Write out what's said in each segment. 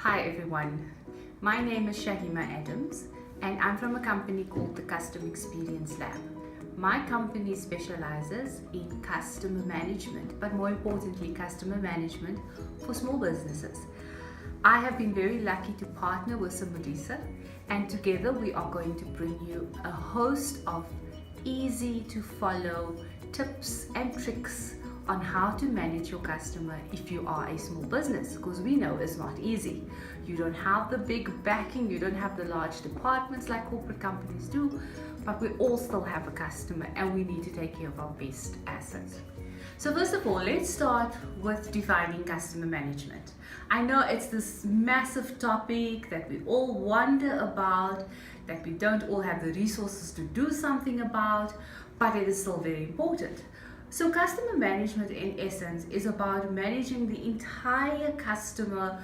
Hi everyone, my name is Shaheema Adams and I'm from a company called the CEX Lab. My company specializes in customer management, but more importantly customer management for small businesses. I have been very lucky to partner with SiMODiSA, and together we are going to bring you a host of easy to follow tips and tricks on how to manage your customer if you are a small business, because we know it's not easy. You don't have the big backing, you don't have the large departments like corporate companies do, but we all still have a customer and we need to take care of our best assets. So first of all, let's start with defining customer management. I know it's this massive topic that we all wonder about, that we don't all have the resources to do something about, but it is still very important. So customer management in essence is about managing the entire customer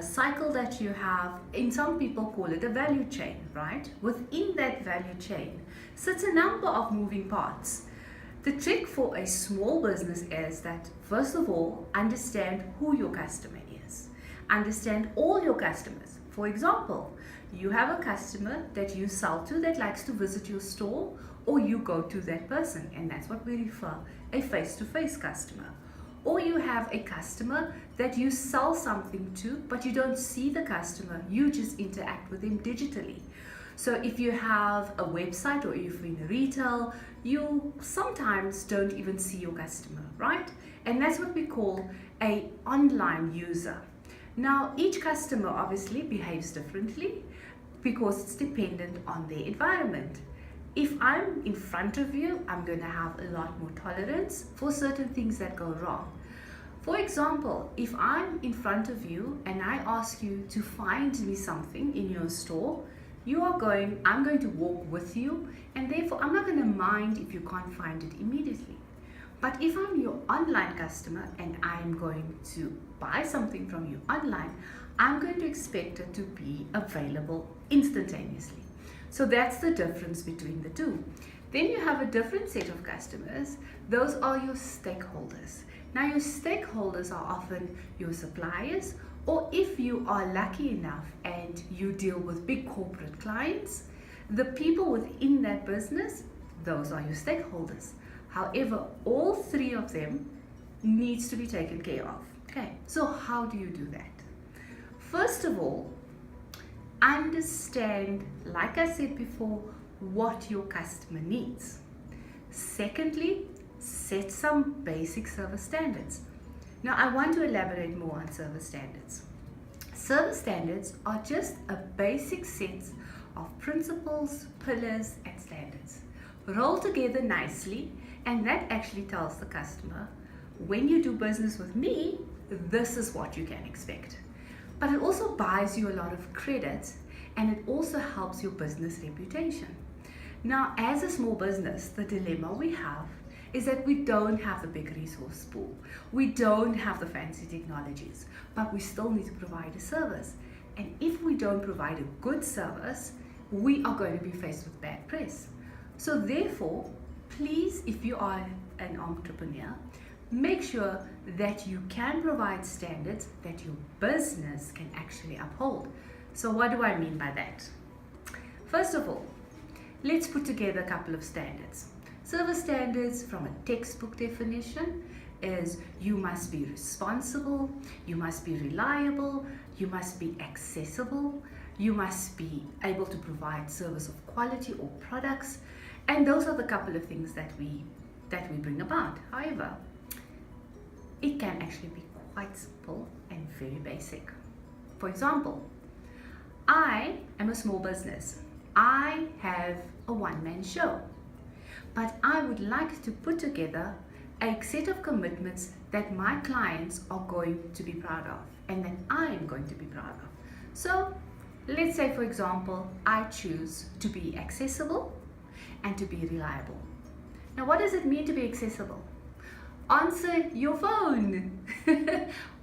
cycle that you have. In some people call it a value chain, right? Within that value chain sits a number of moving parts. The trick for a small business is that, first of all, understand who your customer is. Understand all your customers. For example, you have a customer that you sell to that likes to visit your store, or you go to that person, and that's what we refer a face-to-face customer. Or you have a customer that you sell something to, but you don't see the customer, you just interact with them digitally. So if you have a website or if you're in retail, you sometimes don't even see your customer, right? And that's what we call an online user. Now, each customer obviously behaves differently because it's dependent on their environment. If I'm in front of you, I'm going to have a lot more tolerance for certain things that go wrong. For example, if I'm in front of you and I ask you to find me something in your store, I'm going to walk with you, and therefore I'm not going to mind if you can't find it immediately. But if I'm your online customer and I'm going to buy something from you online, I'm going to expect it to be available instantaneously. So that's the difference between the two. Then you have a different set of customers. Those are your stakeholders. Now your stakeholders are often your suppliers, or if you are lucky enough and you deal with big corporate clients, the people within that business, those are your stakeholders. However, all three of them needs to be taken care of. Okay, so how do you do that? First of all, understand, like I said before, what your customer needs. Secondly, set some basic service standards. Now, I want to elaborate more on service standards. Service standards are just a basic set of principles, pillars, and standards rolled together nicely, and that actually tells the customer, when you do business with me, this is what you can expect. But it also buys you a lot of credit, and it also helps your business reputation. Now, as a small business, the dilemma we have is that we don't have the big resource pool. We don't have the fancy technologies, but we still need to provide a service. And if we don't provide a good service, we are going to be faced with bad press. So therefore, please, if you are an entrepreneur, make sure that you can provide standards that your business can actually uphold. So what do I mean by that? First of all, let's put together a couple of standards. Service standards from a textbook definition is you must be responsible, you must be reliable, you must be accessible, you must be able to provide service of quality or products, and those are the couple of things that we bring about. However, it can actually be quite simple and very basic. For example, I am a small business. I have a one-man show, but I would like to put together a set of commitments that my clients are going to be proud of and that I am going to be proud of. So let's say, for example, I choose to be accessible and to be reliable. Now, what does it mean to be accessible? Answer your phone,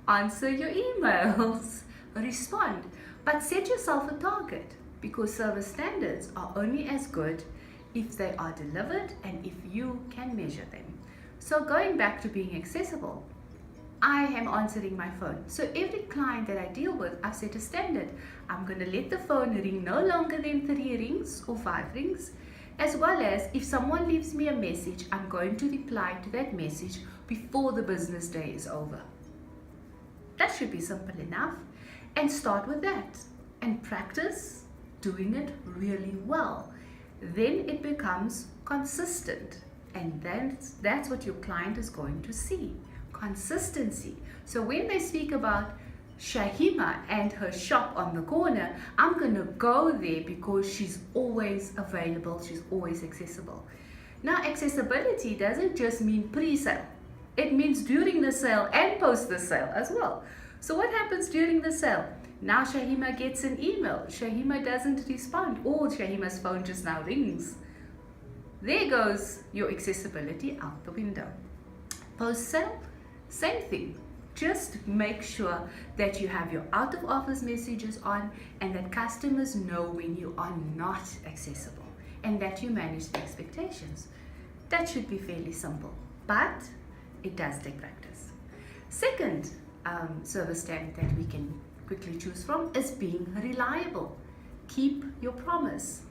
answer your emails, respond, but set yourself a target, because service standards are only as good if they are delivered and if you can measure them. So going back to being accessible, I am answering my phone. So every client that I deal with, I've set a standard. I'm going to let the phone ring no longer than 3 rings or 5 rings. As well as if someone leaves me a message, I'm going to reply to that message before the business day is over. That should be simple enough. And start with that and practice doing it really well. Then it becomes consistent, and that's what your client is going to see. Consistency. So when they speak about Shaheema and her shop on the corner, I'm going to go there because she's always available, she's always accessible. Now, accessibility doesn't just mean pre-sale. It means during the sale and post the sale as well. So what happens during the sale? Now Shaheema gets an email. Shaheema doesn't respond, or Shaheema's phone just now rings. There goes your accessibility out the window. Post sale, same thing. Just make sure that you have your out of office messages on and that customers know when you are not accessible and that you manage the expectations. That should be fairly simple, but it does take practice. Second service standard that we can quickly choose from is being reliable. Keep your promise.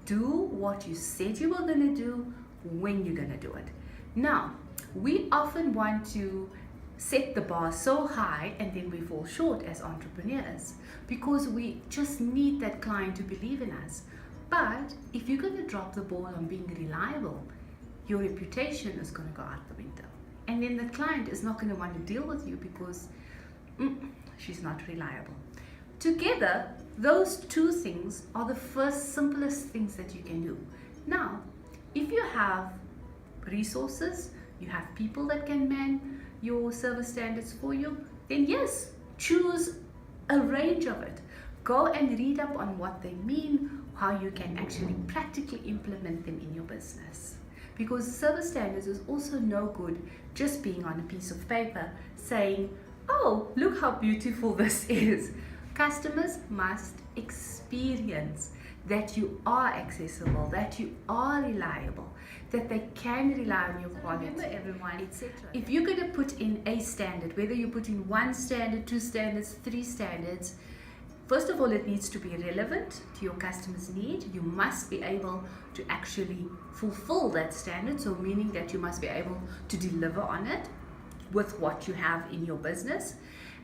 Do what you said you were going to do when you're going to do it. Now, we often want to set the bar so high and then we fall short as entrepreneurs because we just need that client to believe in us. But if you're going to drop the ball on being reliable, your reputation is going to go out the window. And then the client is not going to want to deal with you because she's not reliable. Together, those two things are the first simplest things that you can do. Now, if you have resources, you have people that can man your service standards for you, then yes, choose a range of it. Go and read up on what they mean, how you can actually practically implement them in your business. Because service standards is also no good just being on a piece of paper saying, oh, look how beautiful this is. Customers must experience that you are accessible, that you are reliable, that they can rely on your quality. Remember everyone, etc. If you're going to put in a standard, whether you put in 1 standard, 2 standards, 3 standards, first of all, it needs to be relevant to your customer's need. You must be able to actually fulfill that standard, so meaning that you must be able to deliver on it with what you have in your business,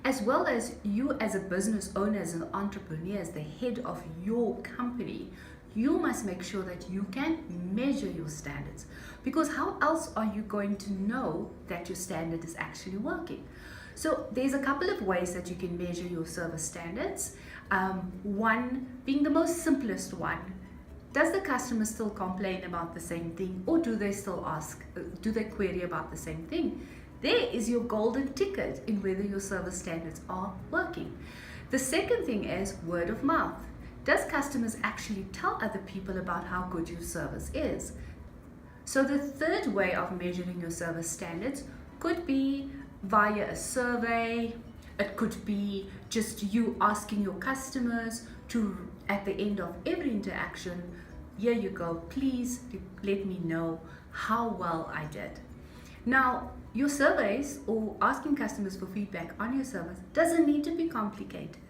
as well as you as a business owner, as an entrepreneur, as the head of your company. You must make sure that you can measure your standards, because how else are you going to know that your standard is actually working? So there's a couple of ways that you can measure your service standards. One being the most simplest one. Does the customer still complain about the same thing, or do they still ask, do they query about the same thing? There is your golden ticket in whether your service standards are working. The second thing is word of mouth. Does customers actually tell other people about how good your service is? So the third way of measuring your service standards could be via a survey. It could be just you asking your customers to, at the end of every interaction, here you go, please let me know how well I did. Now, your surveys or asking customers for feedback on your service doesn't need to be complicated,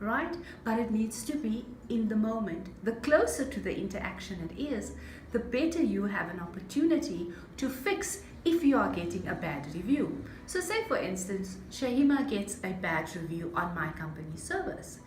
right? But it needs to be in the moment. The closer to the interaction it is, the better you have an opportunity to fix if you are getting a bad review. So say for instance, Shaheema gets a bad review on my company's service.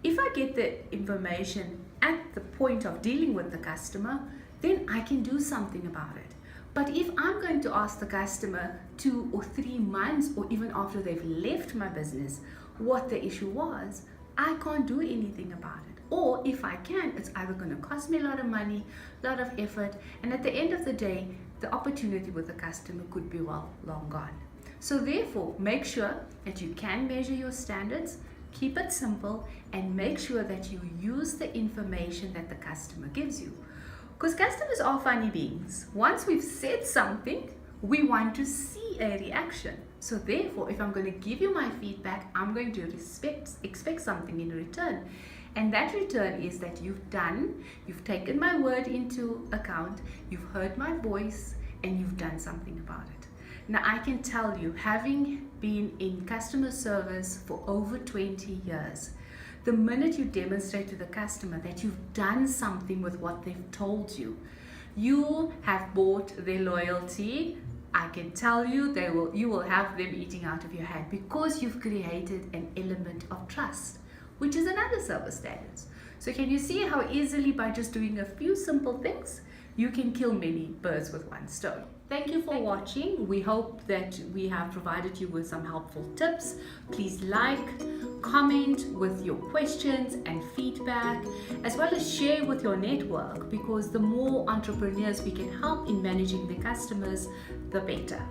If I get the information at the point of dealing with the customer, then I can do something about it. But if I'm going to ask the customer 2 or 3 months, or even after they've left my business, what the issue was, I can't do anything about it. Or if I can, it's either going to cost me a lot of money, a lot of effort, and at the end of the day, the opportunity with the customer could be well long gone. So therefore, make sure that you can measure your standards, keep it simple, and make sure that you use the information that the customer gives you. Because customers are funny beings. Once we've said something, we want to see a reaction. So therefore, if I'm going to give you my feedback, I'm going to expect something in return. And that return is that you've taken my word into account, you've heard my voice, and you've done something about it. Now I can tell you, having been in customer service for over 20 years, the minute you demonstrate to the customer that you've done something with what they've told you, you have bought their loyalty. I can tell you you will have them eating out of your hand, because you've created an element of trust, which is another service standards. So can you see how easily, by just doing a few simple things, you can kill many birds with one stone? Thank you for watching. We hope that we have provided you with some helpful tips. Please like, comment with your questions and feedback, as well as share with your network, because the more entrepreneurs we can help in managing their customers, the better.